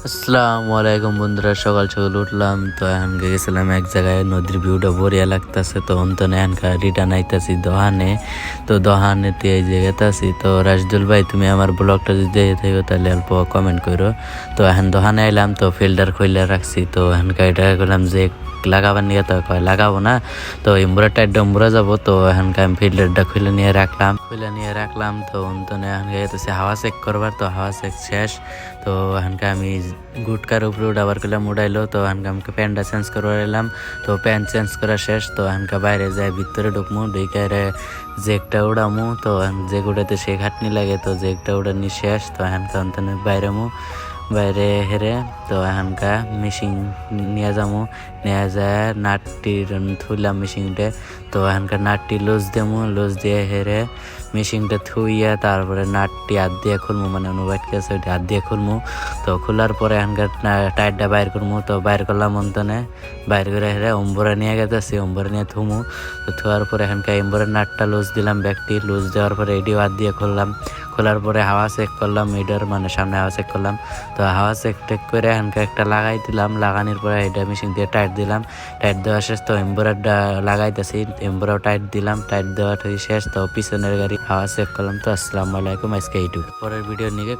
আসসালামু আলাইকুম বন্ধুরা, সকাল সকাল উঠলাম তো এখন গেছিলাম এক জায়গায়, নদীর ভিউটা বড়িয়া লাগতেছে। তো অন্তনে এনকা রিটার্ন আইতাছি দোহানে। তো দোহানেতে এই যে গেতাছি। তো রাশদুল ভাই, তুমি আমার ব্লগটা যদি দেখে থাকো তাহলে অল্প কমেন্ট করো। তো এখন দোহানে আইলাম, তো ফিল্টার খুলে রাখছি। তো এখানকার এটা করলাম যে লাগাবার নিয়ে, তো কয় লাগাবো না, তো ইম্বুরাটা ডম্বুরা যাবো। তো এখানকার আমি ফিল্টারটা খুলে নিয়ে রাখলাম। তো অন্তনে এখন গেতেছি হাওয়া চেক করবার। তো হাওয়া চেক শেষ। তো এখানকার আমি গুটকার উপরে উঠাবার করলাম, উঠাইলো। তো এখানকার আমাকে প্যান্টটা চেঞ্জ করবার এলাম। তো প্যান্ট চেঞ্জ করা শেষ। তো এখানকার বাইরে যাই, ভিতরে ঢুকমু, ঢুকে জেকটা উড়ামু। তো জেক উঠাতে সে খাটনি লাগে, তো জেকটা উড়ানি শেষ। তো এখানকার অন্তনে বাইরে হেরে। তো এখানকার মেশিন নিয়ে যাবো, নিয়ে যায় নাটটির থুইলাম মেশিনটা। তো এখানকার নাটটি লুজ দিয়ে হেরে মেশিনটা থুইয়া তারপরে নাটটি হাত দিয়ে খুলমু, মানে অনুবাদ আছে ওইটা হাত দিয়ে খুলমু। তো খোলার পরে এখানকার টায়ারটা বাইর করবো। তো বাইর করলাম অন্তনে, বাইর করে হেরে অম্বরা নিয়ে গেতেছি, অম্বরা নিয়ে থুমু। তো থোয়ার পরে এখানকার এম্বরের নাটটা লুজ দিলাম, ব্যাগটি লুজ দেওয়ার পরে এটিও হাত দিয়ে খুললাম। খোলার পরে হাওয়া চেক করলাম, এটার মানে সামনে হাওয়া চেক করলাম। তো হাওয়া চেক টেক করে এখানকার একটা লাগাই দিলাম, লাগানোর পরে এটা মেশিন দিয়ে টাইট দিলাম। টাইট দেওয়া শেষ। তো এম্বরারটা লাগাইতেছি, এম্বরাও টাইট দিলাম, টাইট দেওয়াটাই শেষ। তো পিছনের গাড়ি হাওয়া চেক করলাম। তো আসসালামু আলাইকুম, আজকে এইটুকু। পরের ভিডিও নিয়ে